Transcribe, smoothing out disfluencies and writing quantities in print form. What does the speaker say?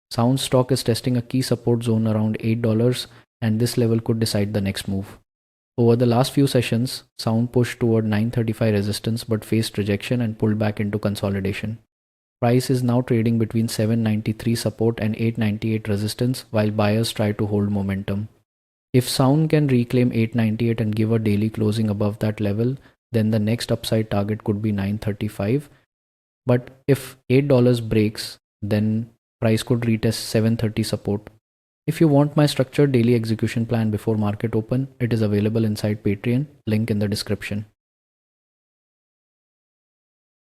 Sound stock is testing a key support zone around $8, and this level could decide the next move. Over the last few sessions, Sound pushed toward 935 resistance but faced rejection and pulled back into consolidation. Price is now trading between 793 support and 898 resistance while buyers try to hold momentum. If Sound can reclaim 898 and give a daily closing above that level, then the next upside target could be 935. But if $8 breaks, then price could retest 730 support. If you want my structured daily execution plan before market open, it is available inside Patreon, link in the description.